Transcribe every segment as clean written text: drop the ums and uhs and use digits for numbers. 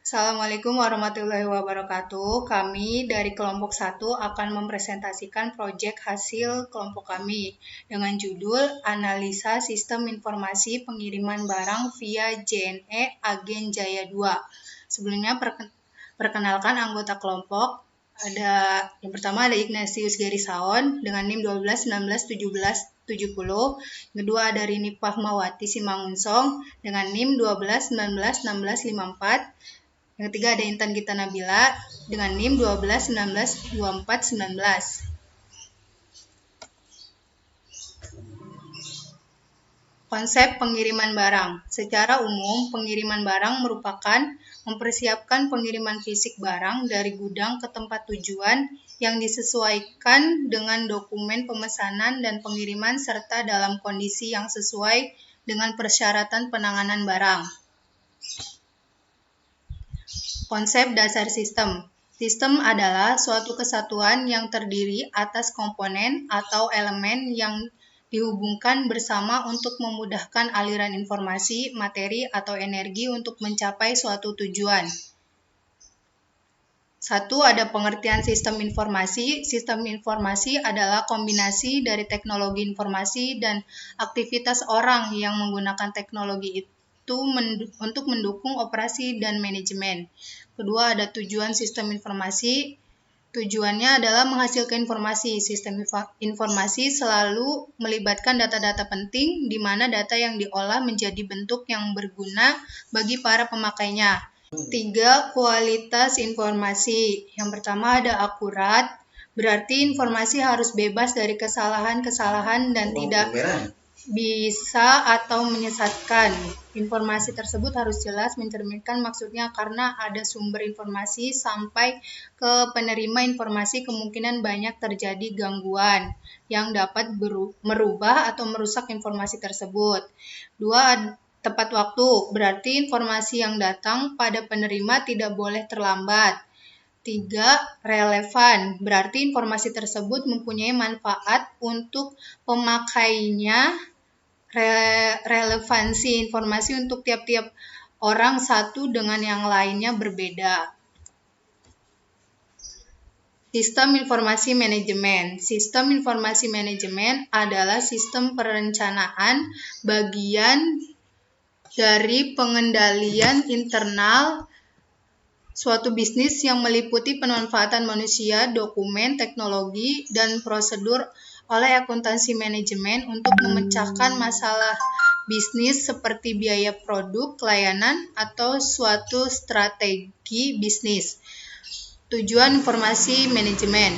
Assalamualaikum warahmatullahi wabarakatuh. Kami dari kelompok 1 akan mempresentasikan proyek hasil kelompok kami dengan judul Analisa Sistem Informasi Pengiriman Barang via JNE Agen Jaya 2. Sebelumnya perkenalkan anggota kelompok. Yang pertama ada Ignatius Gerisaon dengan NIM 12 19 17 70. Kedua ada Rini Fahmawati Simangunsong dengan NIM 12 19 16 54. Yang ketiga ada Intan Gita Nabila dengan NIM 12 19 24 19. Konsep pengiriman barang. Secara umum, pengiriman barang merupakan mempersiapkan pengiriman fisik barang dari gudang ke tempat tujuan yang disesuaikan dengan dokumen pemesanan dan pengiriman serta dalam kondisi yang sesuai dengan persyaratan penanganan barang. Konsep dasar sistem. Sistem adalah suatu kesatuan yang terdiri atas komponen atau elemen yang dihubungkan bersama untuk memudahkan aliran informasi, materi, atau energi untuk mencapai suatu tujuan. 1. Ada pengertian sistem informasi. Sistem informasi adalah kombinasi dari teknologi informasi dan aktivitas orang yang menggunakan teknologi itu untuk mendukung operasi dan manajemen. Kedua, ada tujuan sistem informasi. Tujuannya adalah menghasilkan informasi. Sistem informasi selalu melibatkan data-data penting, di mana data yang diolah menjadi bentuk yang berguna bagi para pemakainya. 3. Kualitas informasi. Yang pertama ada akurat, berarti informasi harus bebas dari kesalahan-kesalahan dan tidak bisa atau menyesatkan. Informasi tersebut harus jelas mencerminkan maksudnya karena ada sumber informasi sampai ke penerima informasi kemungkinan banyak terjadi gangguan yang dapat merubah atau merusak informasi tersebut. 2. Tepat waktu, berarti informasi yang datang pada penerima tidak boleh terlambat. 3. Relevan, berarti informasi tersebut mempunyai manfaat untuk pemakainya. Relevansi informasi untuk tiap-tiap orang satu dengan yang lainnya berbeda. Sistem informasi manajemen. Sistem informasi manajemen adalah sistem perencanaan bagian dari pengendalian internal suatu bisnis yang meliputi pemanfaatan manusia, dokumen, teknologi, dan prosedur oleh akuntansi manajemen untuk memecahkan masalah bisnis seperti biaya produk, layanan, atau suatu strategi bisnis. Tujuan informasi manajemen.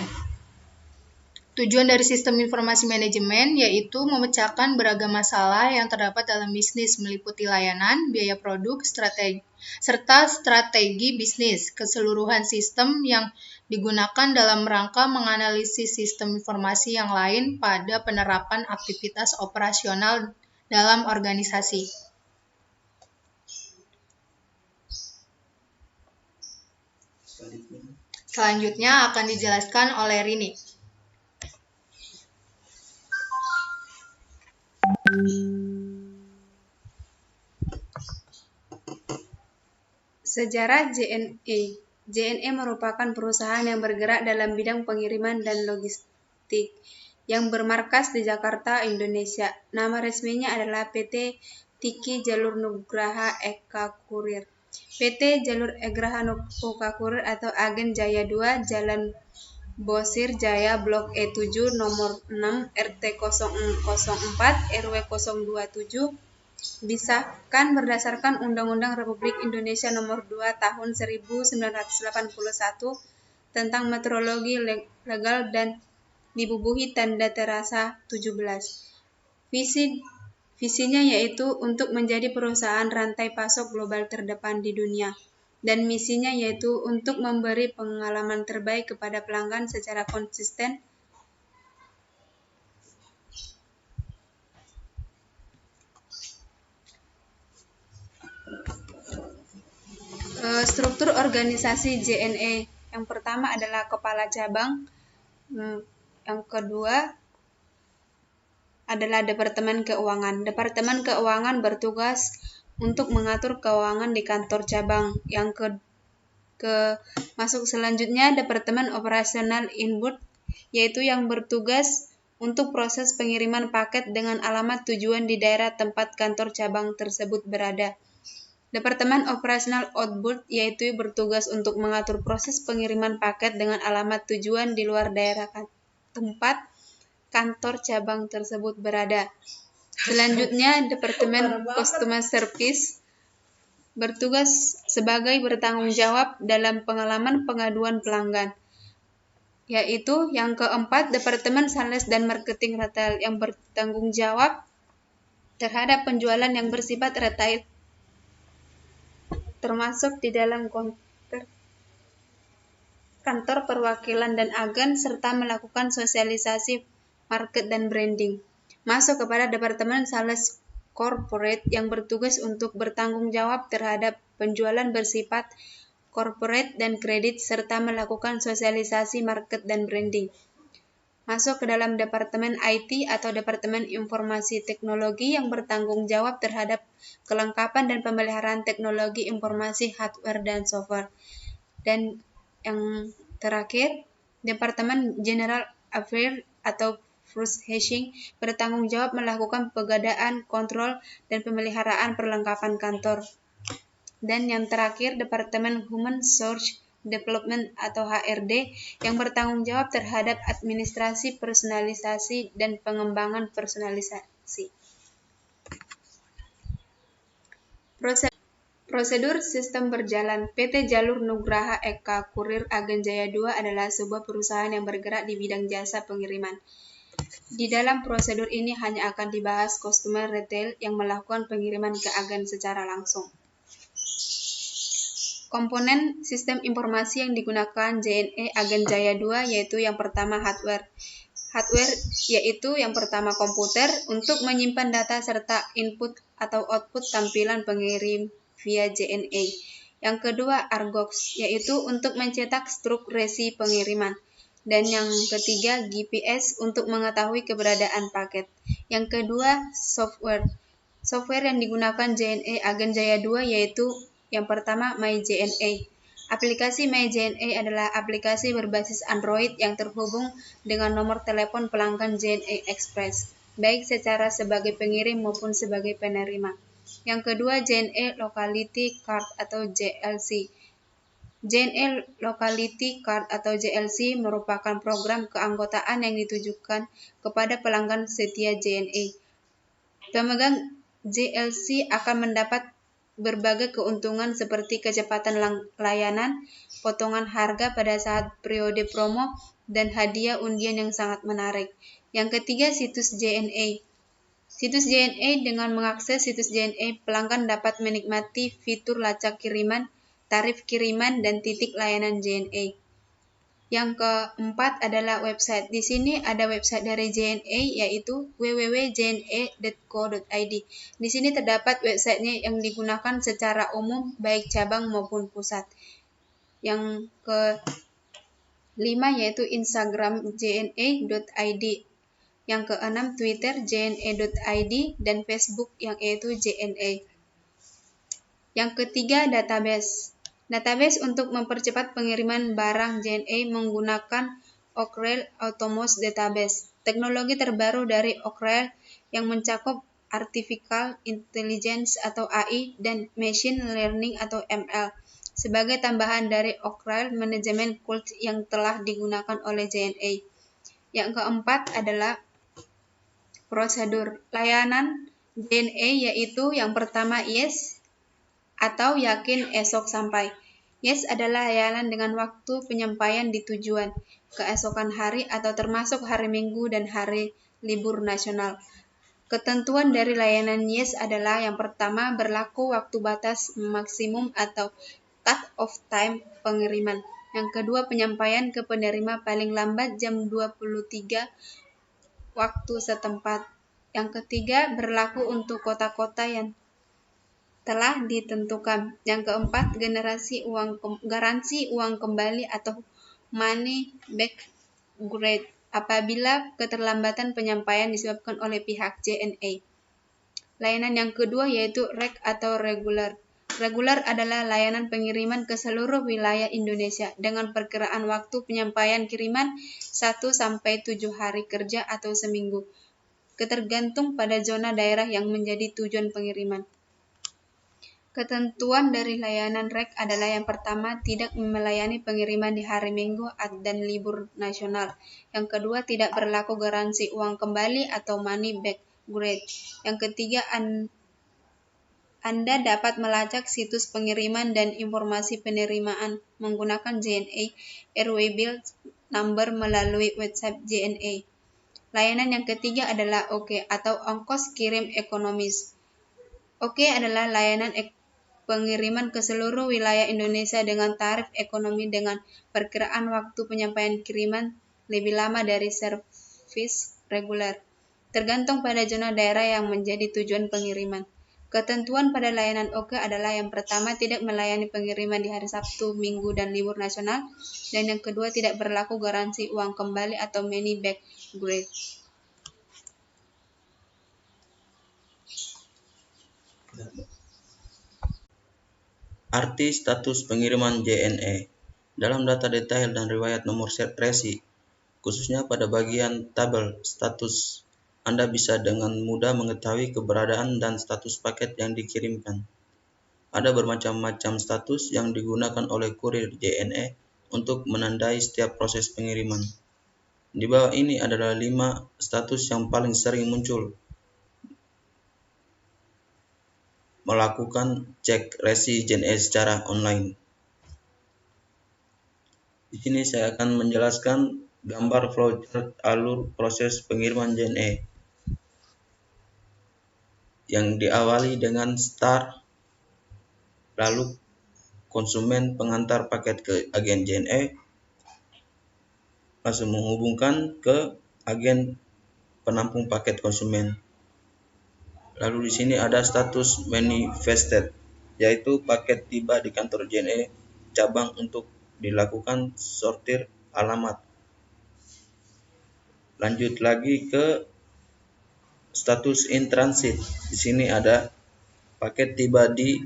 Tujuan dari sistem informasi manajemen yaitu memecahkan beragam masalah yang terdapat dalam bisnis meliputi layanan, biaya produk, serta strategi bisnis. Keseluruhan sistem yang digunakan dalam rangka menganalisis sistem informasi yang lain pada penerapan aktivitas operasional dalam organisasi. Selanjutnya akan dijelaskan oleh Rini. Sejarah JNE. JNE merupakan perusahaan yang bergerak dalam bidang pengiriman dan logistik yang bermarkas di Jakarta, Indonesia. Nama resminya adalah PT Tiki Jalur Nugraha Eka Kurir. PT Jalur Nugraha Eka Kurir atau Agen Jaya 2 Jalan Bosir Jaya Blok E7 nomor 6 RT 004 RW 027 disahkan berdasarkan Undang-Undang Republik Indonesia Nomor 2 Tahun 1981 tentang metrologi legal dan dibubuhi tanda terasa 17. Visinya yaitu untuk menjadi perusahaan rantai pasok global terdepan di dunia, dan misinya yaitu untuk memberi pengalaman terbaik kepada pelanggan secara konsisten. Struktur organisasi JNE. Yang pertama adalah kepala cabang. Yang kedua adalah Departemen Keuangan. Departemen Keuangan bertugas untuk mengatur keuangan di kantor cabang. Yang Masuk selanjutnya Departemen Operasional Inbound, yaitu yang bertugas untuk proses pengiriman paket dengan alamat tujuan di daerah tempat kantor cabang tersebut berada. Departemen Operasional Outbound, yaitu bertugas untuk mengatur proses pengiriman paket dengan alamat tujuan di luar daerah tempat kantor cabang tersebut berada. Selanjutnya, Departemen Customer Service bertugas sebagai bertanggung jawab dalam pengalaman pengaduan pelanggan. Yaitu yang keempat, Departemen Sales dan Marketing Retail yang bertanggung jawab terhadap penjualan yang bersifat retail, termasuk di dalam kantor perwakilan dan agen, serta melakukan sosialisasi market dan branding. Masuk kepada Departemen Sales Corporate yang bertugas untuk bertanggung jawab terhadap penjualan bersifat corporate dan kredit, serta melakukan sosialisasi market dan branding. Masuk ke dalam Departemen IT atau Departemen Informasi Teknologi yang bertanggung jawab terhadap kelengkapan dan pemeliharaan teknologi informasi hardware dan software. Dan yang terakhir, Departemen General Affairs atau First Hashing bertanggung jawab melakukan pengadaan, kontrol, dan pemeliharaan perlengkapan kantor. Dan yang terakhir, Departemen Human Resource Development atau HRD yang bertanggung jawab terhadap administrasi personalisasi dan pengembangan personalisasi. Prosedur sistem berjalan. PT Jalur Nugraha Eka Kurir Agen Jaya 2 adalah sebuah perusahaan yang bergerak di bidang jasa pengiriman. Di dalam prosedur ini hanya akan dibahas customer retail yang melakukan pengiriman ke agen secara langsung. Komponen sistem informasi yang digunakan JNE Agen Jaya 2 yaitu yang pertama hardware. Hardware yaitu yang pertama komputer untuk menyimpan data serta input atau output tampilan pengirim via JNE. Yang kedua Argox yaitu untuk mencetak struk resi pengiriman. Dan yang ketiga GPS untuk mengetahui keberadaan paket. Yang kedua software. Software yang digunakan JNE Agen Jaya 2 yaitu yang pertama MyJNE. Aplikasi MyJNE adalah aplikasi berbasis Android yang terhubung dengan nomor telepon pelanggan JNE Express, baik secara sebagai pengirim maupun sebagai penerima. Yang kedua JNE Locality Card atau JLC. JNE Locality Card atau JLC merupakan program keanggotaan yang ditujukan kepada pelanggan setia JNE. Pemegang JLC akan mendapat berbagai keuntungan seperti kecepatan layanan, potongan harga pada saat periode promo, dan hadiah undian yang sangat menarik. Yang ketiga, situs JNE. Situs JNE dengan mengakses situs JNE, pelanggan dapat menikmati fitur lacak kiriman, tarif kiriman, dan titik layanan JNE. Yang keempat adalah website. Di sini ada website dari JNE yaitu www.jne.co.id. Di sini terdapat websitenya yang digunakan secara umum baik cabang maupun pusat. Yang kelima yaitu Instagram jne.id. Yang keenam Twitter jne.id dan Facebook yang yaitu JNE. Yang ketiga database. Database untuk mempercepat pengiriman barang JNE menggunakan Oracle Automos Database. Teknologi terbaru dari Oracle yang mencakup Artificial Intelligence atau AI dan Machine Learning atau ML. Sebagai tambahan dari Oracle Management Cloud yang telah digunakan oleh JNE. Yang keempat adalah prosedur layanan JNE yaitu yang pertama YES atau yakin esok sampai. YES adalah layanan dengan waktu penyampaian di tujuan, keesokan hari atau termasuk hari Minggu dan hari libur nasional. Ketentuan dari layanan YES adalah yang pertama berlaku waktu batas maksimum atau cut-off time pengiriman. Yang kedua penyampaian ke penerima paling lambat jam 23 waktu setempat. Yang ketiga berlaku untuk kota-kota yang telah ditentukan. Yang keempat, garansi uang kembali atau money back grade apabila keterlambatan penyampaian disebabkan oleh pihak JNE. Layanan yang kedua yaitu REG atau regular. Reguler adalah layanan pengiriman ke seluruh wilayah Indonesia dengan perkiraan waktu penyampaian kiriman 1-7 hari kerja atau seminggu, tergantung pada zona daerah yang menjadi tujuan pengiriman. Ketentuan dari layanan REK adalah yang pertama, tidak melayani pengiriman di hari Minggu dan libur nasional. Yang kedua, tidak berlaku garansi uang kembali atau money back grade. Yang ketiga, Anda dapat melacak situs pengiriman dan informasi penerimaan menggunakan JNE Airway Bill Number melalui website JNE. Layanan yang ketiga adalah OK atau ongkos kirim ekonomis. OK adalah layanan pengiriman ke seluruh wilayah Indonesia dengan tarif ekonomi dengan perkiraan waktu penyampaian kiriman lebih lama dari servis reguler, tergantung pada zona daerah yang menjadi tujuan pengiriman. Ketentuan pada layanan OK adalah yang pertama, tidak melayani pengiriman di hari Sabtu, Minggu, dan libur nasional, dan yang kedua, tidak berlaku garansi uang kembali atau money back grade. Arti status pengiriman JNE. Dalam data detail dan riwayat nomor resi, khususnya pada bagian tabel status, Anda bisa dengan mudah mengetahui keberadaan dan status paket yang dikirimkan. Ada bermacam-macam status yang digunakan oleh kurir JNE untuk menandai setiap proses pengiriman. Di bawah ini adalah 5 status yang paling sering muncul. Melakukan cek resi JNE secara online. Di sini saya akan menjelaskan gambar flowchart alur proses pengiriman JNE yang diawali dengan start, lalu konsumen pengantar paket ke agen JNE, langsung menghubungkan ke agen penampung paket konsumen. Lalu di sini ada status manifested, yaitu paket tiba di kantor JNE cabang untuk dilakukan sortir alamat. Lanjut lagi ke status in transit. Di sini ada paket tiba di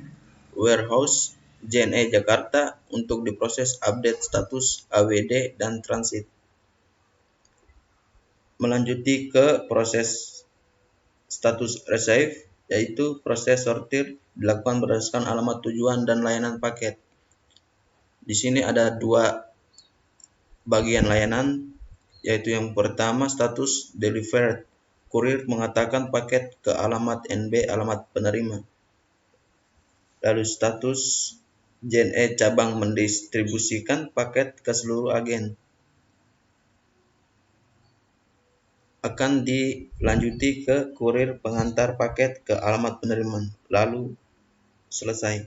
warehouse JNE Jakarta untuk diproses update status AWD dan transit. Melanjuti ke proses status receive, yaitu proses sortir dilakukan berdasarkan alamat tujuan dan layanan paket. Di sini ada 2 bagian layanan, yaitu yang pertama status delivered. Kurir mengatakan paket ke alamat NB, alamat penerima. Lalu status JNE cabang mendistribusikan paket ke seluruh agen. Akan dilanjuti ke kurir pengantar paket ke alamat penerimaan, lalu selesai.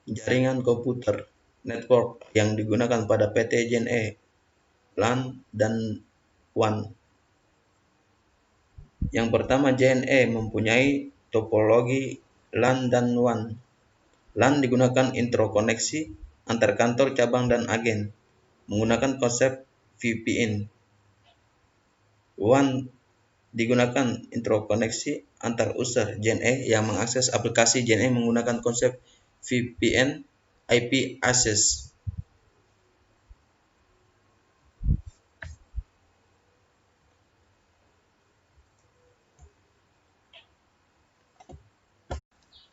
Jaringan komputer network yang digunakan pada PT JNE, LAN dan WAN. Yang pertama, JNE mempunyai topologi LAN dan WAN. LAN digunakan interkoneksi antar kantor, cabang, dan agen menggunakan konsep VPN. WAN digunakan interkoneksi antar user JNE yang mengakses aplikasi JNE menggunakan konsep VPN IP access.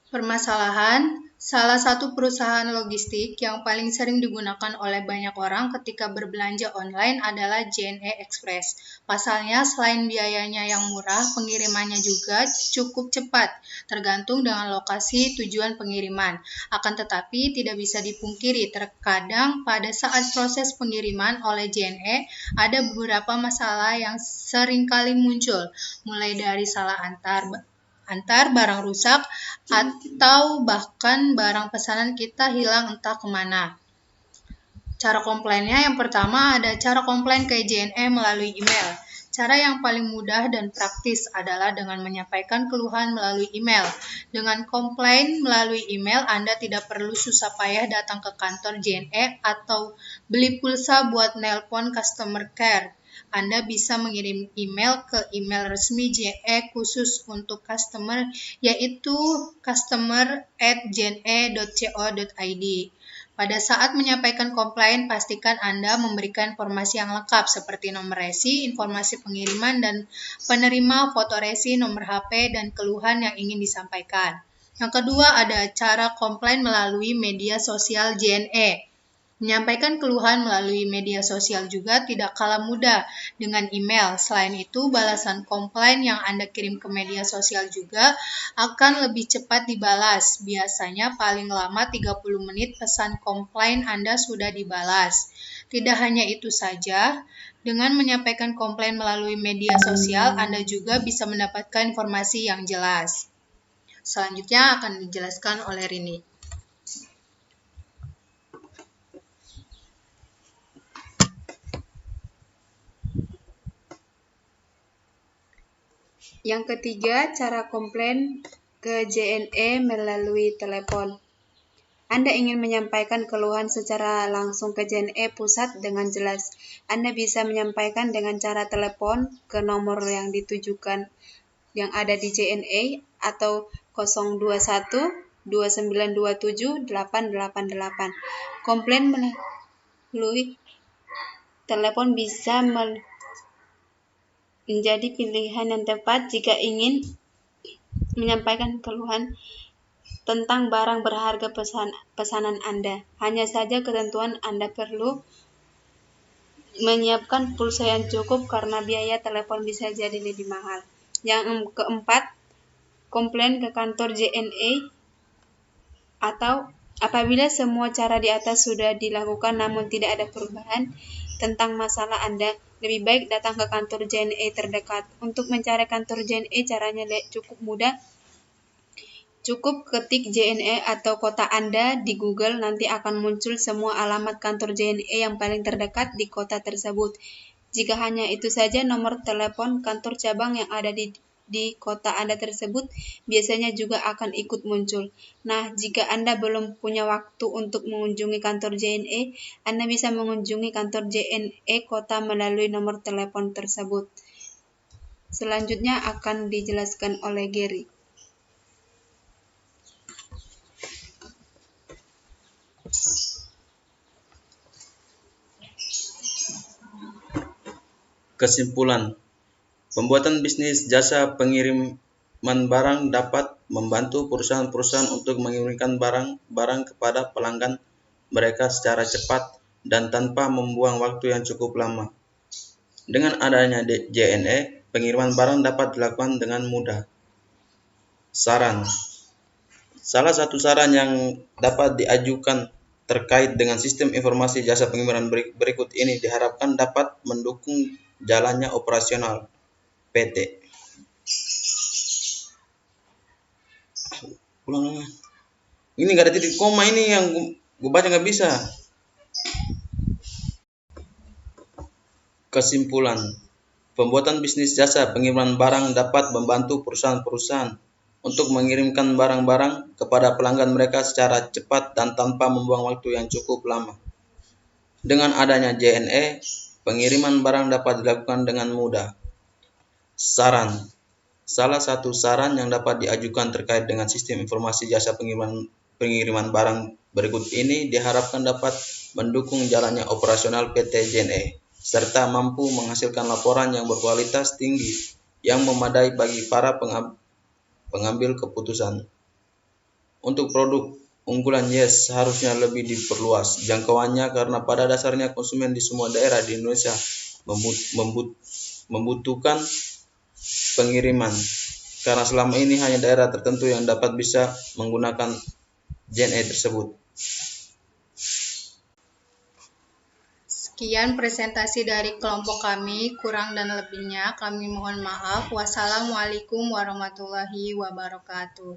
Permasalahan, salah satu perusahaan logistik yang paling sering digunakan oleh banyak orang ketika berbelanja online adalah JNE Express. Pasalnya, selain biayanya yang murah, pengirimannya juga cukup cepat, tergantung dengan lokasi tujuan pengiriman. Akan tetapi, tidak bisa dipungkiri, terkadang pada saat proses pengiriman oleh JNE, ada beberapa masalah yang seringkali muncul, mulai dari salah antar barang rusak, atau bahkan barang pesanan kita hilang entah kemana. Cara komplainnya yang pertama ada cara komplain ke JNE melalui email. Cara yang paling mudah dan praktis adalah dengan menyampaikan keluhan melalui email. Dengan komplain melalui email, Anda tidak perlu susah payah datang ke kantor JNE atau beli pulsa buat nelpon customer care. Anda bisa mengirim email ke email resmi JNE khusus untuk customer, yaitu customer@jne.co.id. Pada saat menyampaikan komplain, pastikan Anda memberikan informasi yang lengkap seperti nomor resi, informasi pengiriman dan penerima, foto resi, nomor HP, dan keluhan yang ingin disampaikan. Yang kedua ada cara komplain melalui media sosial JNE. Menyampaikan keluhan melalui media sosial juga tidak kalah mudah dengan email. Selain itu, balasan komplain yang Anda kirim ke media sosial juga akan lebih cepat dibalas. Biasanya paling lama 30 menit pesan komplain Anda sudah dibalas. Tidak hanya itu saja, dengan menyampaikan komplain melalui media sosial, Anda juga bisa mendapatkan informasi yang jelas. Selanjutnya akan dijelaskan oleh Rini. Yang ketiga, cara komplain ke JNE melalui telepon. Anda ingin menyampaikan keluhan secara langsung ke JNE pusat dengan jelas. Anda bisa menyampaikan dengan cara telepon ke nomor yang ditujukan yang ada di JNE atau 021 2927 888. Komplain melalui telepon bisa menjadi pilihan yang tepat jika ingin menyampaikan keluhan tentang barang berharga pesanan Anda. Hanya saja ketentuan Anda perlu menyiapkan pulsa yang cukup karena biaya telepon bisa jadi lebih mahal. Yang keempat, komplain ke kantor JNE atau apabila semua cara di atas sudah dilakukan namun tidak ada perubahan tentang masalah Anda, lebih baik datang ke kantor JNE terdekat. Untuk mencari kantor JNE caranya cukup mudah. Cukup ketik JNE atau kota Anda di Google, nanti akan muncul semua alamat kantor JNE yang paling terdekat di kota tersebut. Jika hanya itu saja, nomor telepon kantor cabang yang ada di kota Anda tersebut biasanya juga akan ikut muncul. Nah, jika Anda belum punya waktu untuk mengunjungi kantor JNE, Anda bisa mengunjungi kantor JNE kota melalui nomor telepon tersebut. Selanjutnya akan dijelaskan oleh Gary. Kesimpulan, pembuatan bisnis jasa pengiriman barang dapat membantu perusahaan-perusahaan untuk mengirimkan barang-barang kepada pelanggan mereka secara cepat dan tanpa membuang waktu yang cukup lama. Dengan adanya JNE, pengiriman barang dapat dilakukan dengan mudah. Saran. Salah satu saran yang dapat diajukan terkait dengan sistem informasi jasa pengiriman berikut ini diharapkan dapat mendukung jalannya operasional PT. Ulang. Ini nggak ada titik koma, ini yang gue baca nggak bisa. Kesimpulan, pembuatan bisnis jasa pengiriman barang dapat membantu perusahaan-perusahaan untuk mengirimkan barang-barang kepada pelanggan mereka secara cepat dan tanpa membuang waktu yang cukup lama. Dengan adanya JNE, pengiriman barang dapat dilakukan dengan mudah. Saran. Salah satu saran yang dapat diajukan terkait dengan sistem informasi jasa pengiriman barang berikut ini diharapkan dapat mendukung jalannya operasional PT JNE, serta mampu menghasilkan laporan yang berkualitas tinggi yang memadai bagi para pengambil keputusan. Untuk produk unggulan Yes seharusnya lebih diperluas jangkauannya karena pada dasarnya konsumen di semua daerah di Indonesia membutuhkan pengiriman, karena selama ini hanya daerah tertentu yang dapat bisa menggunakan JNE tersebut. Sekian presentasi dari kelompok kami, kurang dan lebihnya kami mohon maaf. Wassalamualaikum warahmatullahi wabarakatuh.